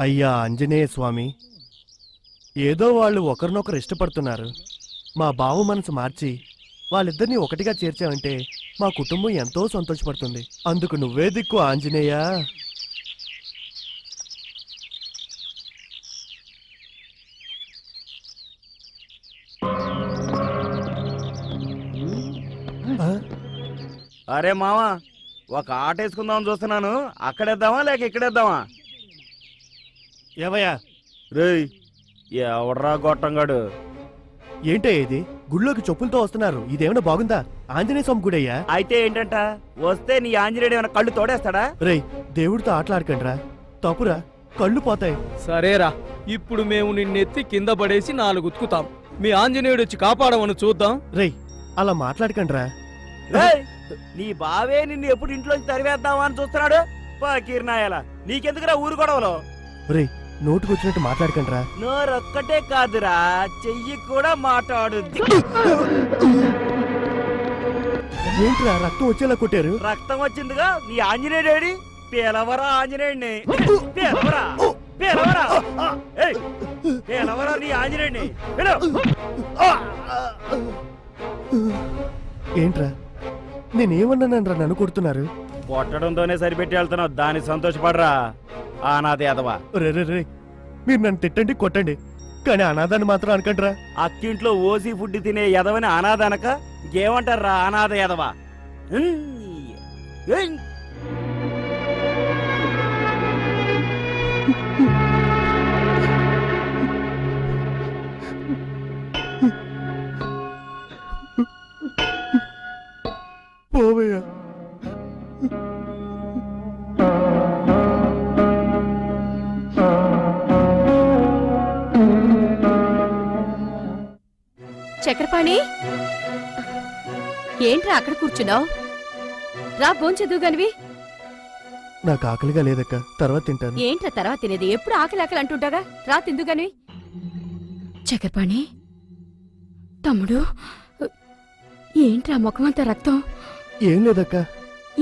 అయ్యా ఆంజనేయ స్వామి, ఏదో వాళ్ళు ఒకరినొకరు ఇష్టపడుతున్నారు. మా బావ మనసు మార్చి వాళ్ళిద్దరినీ ఒకటిగా చేర్చావంటే మా కుటుంబం ఎంతో సంతోషపడుతుంది. అందుకు నువ్వే దిక్కు ఆంజనేయ. అరే మావా, ఒక ఆట వేసుకుందామని చూస్తున్నాను. అక్కడేద్దామా లేక ఇక్కడేద్దామా? ఏవయ్యా? రేయ్, ఎవడ్రా గొట్టంగాడు? ఏంటే ఇది? గుళ్ళోకి చెప్పులతో వస్తున్నారు. ఇదేమన్నా బాగుందా? ఆంజనేయ స్వామి గుడయ్యా. అయితే ఏంటంట? వస్తే నీ ఆంజనేయుడు ఏమైనా కళ్ళు తోడేస్తాడా? రేయ్, దేవుడితో ఆటలాడకండ్రా, తప్పురా, కళ్ళు పోతాయి. సరేరా, ఇప్పుడు మేము నిన్నెత్తి కింద పడేసి 4 ఉతుకుతాం. మీ ఆంజనేయుడు వచ్చి కాపాడమని చూద్దాం. రేయ్, అలా మాట్లాడకండ్రా. రేయ్, నీ బావే నిన్ను ఎప్పుడు ఇంట్లోంచి తరివేద్దామా అని చూస్తున్నాడు. పకీర్నాయాల, నీకెందుకురా ఊరు గొడవలో? రేయ్, నోటుకొచ్చినట్టు మాట్లాడకండ్రా. నోరొక్కటే కాదురా, చెయ్యి కూడా మాట్లాడుద్ది. ఏంట్రా రక్తం వచ్చేలా కొట్టారు? రక్తం వచ్చిందిగా, నీ ఆంజనేయుడేడి? పేలవరా ఆంజనేయుడిని, పేలవరా పేలవరా. ఏయ్, పేలవరా నీ ఆంజనేయుడిని. ఏంట్రా, నేనేమన్నానరా నన్ను కొడుతున్నారు? కొట్టడంతోనే సరిపెట్టి వెళ్తున్నావు, దాన్ని సంతోషపడరా అనాథ యాదవా. రే రే రే, మీరు నన్ను తిట్టండి కొట్టండి, కానీ అనాథాన్ని మాత్రం అనకండ్రా. అక్కింట్లో ఓసి ఫుడ్ తినే యదవని అనాథ అనక ఇంకేమంటారా అనాథ యాదవా? పోవయ్యా. చక్రపాణి, ఏంట్రా అక్కడ కూర్చున్నావు? రా, భోంచదువు గానివి. నాకు ఆకలిగా లేదక్క, తర్వాత తింటాను. ఏంట్రా తర్వాత తినేది? ఎప్పుడు ఆకలి ఆకలి అంటుంటాగా. రా, తిందు గానివి. చక్రపాణి తమ్ముడు, ఏంట్రా ముఖమంతా రక్తం? ఏం లేదక్క.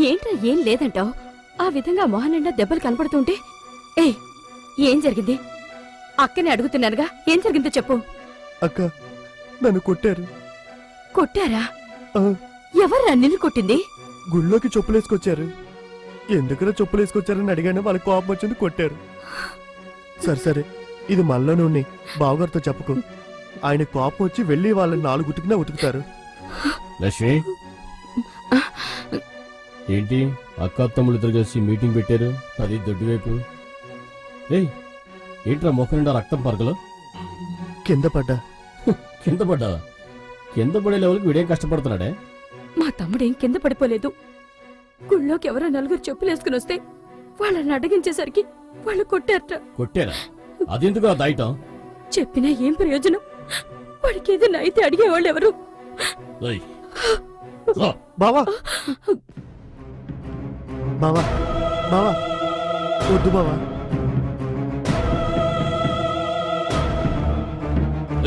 ఏంట్రా ఏం లేదంటావు? ఆ విధంగా మొహం నిండా దెబ్బలు కనపడుతుంటే ఏం జరిగింది? అక్కనే అడుగుతున్నానుగా, ఏం జరిగిందో చెప్పు. అక్క, నన్ను కొట్టారు. కొట్టారా? ఆ, ఎవర్రా నిన్ను కొట్టింది? గుళ్ళోకి చెప్పులేసుకొచ్చారు. ఎందుకురా చెప్పులేసుకొచ్చారని అడిగాను, వాళ్ళకి కోపం వచ్చింది, కొట్టారు. సరే సరే, ఇది మనలోనే ఉన్నాయి, బావగారితో చెప్పుకో. ఆయన కోపం వచ్చి వెళ్ళి వాళ్ళని 4 ఉతికినా ఉతుకుతారు. లక్ష్మి, ఏంటి అక్క తమ్ముడు ఇద్దరు కలిసి మీటింగ్ పెట్టారు? అది దొడ్డి వైపు. ఏయ్, ఏంట్రా ముఖం నిండా రక్తం పరకలు? కింద పడ్డా. కింద పడ్డావా? కింద పడే లెవెల్కి వీడేం కష్టపడుతున్నాడే? మా తమ్ముడేం కింద పడిపోలేదు. గుళ్ళోకి ఎవరో 4 చెప్పులేసుకుని వస్తే వాళ్ళని అడిగించేసరికి వాళ్ళు కొట్టారట. కొట్టారా? అదెందుకు దాయటం? చెప్పినా ఏం ప్రయోజనం? వాడికి ఏదైనా అయితే అడిగేవాళ్ళు ఎవరు? ఏయ్, బావా బావా బావా, వద్దు బావా.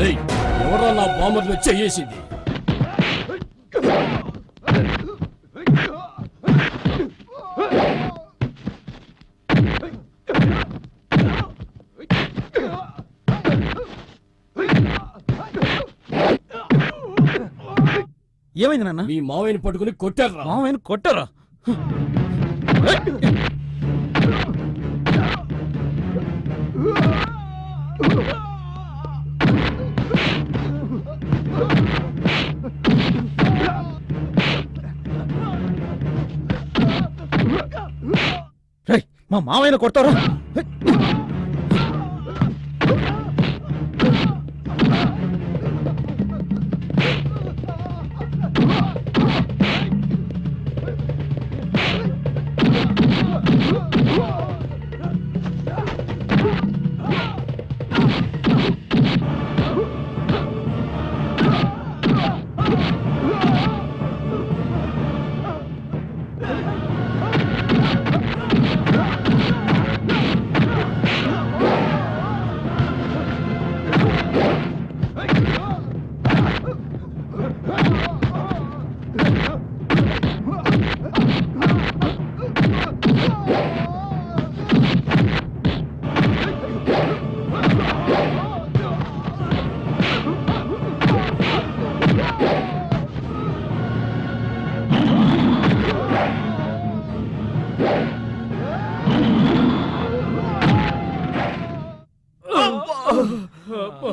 ఏయ్, ఎవరా నా బామ్మర్ని చెయ్యేసింది? ఏమైంది నాన్న? మీ మావయ్యని పట్టుకుని కొట్టారా? మామయ్యను కొట్టారా? మా మామయ్యను కొడతారా?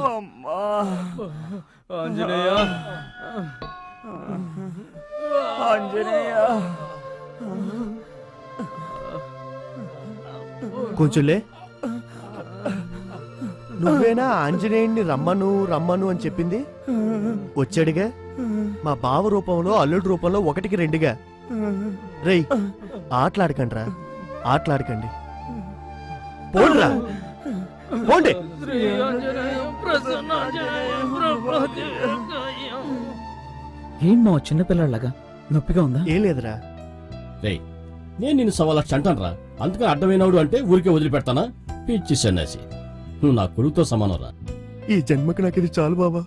అమ్మా. ఆంజనేయ ఆంజనేయ. కొంచెంలే. నువ్వేనా ఆంజనేయుడిని రమ్మను రమ్మను అని చెప్పింది? వచ్చాడుగా మా బావ రూపంలో అల్లుడి రూపంలో 1కి 2గా. రేయ్ ఆటలాడకండ్రా, ఆటలాడకండి. పోండ్రా, పోండి. శ్రీ ఆంజనేయ ప్రసన్నాంజనేయ ప్రభాదివ్యకాయ. ఏం మా చిన్నపిల్లలాగా నొప్పిగా ఉందా? ఏం లేదురా. రేయ్ నేను నిన్ను 1,00,000 అంటాను రా. అందుకని అడ్డమైనవాడు అంటే ఊరికే వదిలిపెడతానా? పిచ్చి సన్యాసి, నువ్వు నా కొడుకుతో సమానం రా. ఈ జన్మకి నాకు ఇది చాలు బావా.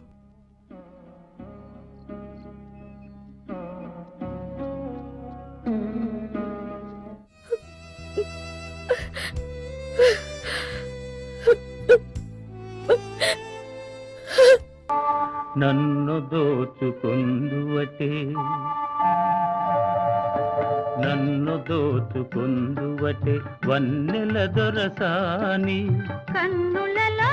నన్ను దోచుకుందువటే, నన్ను దోచుకుందువటే వన్నెల దొరసాని కన్నులలో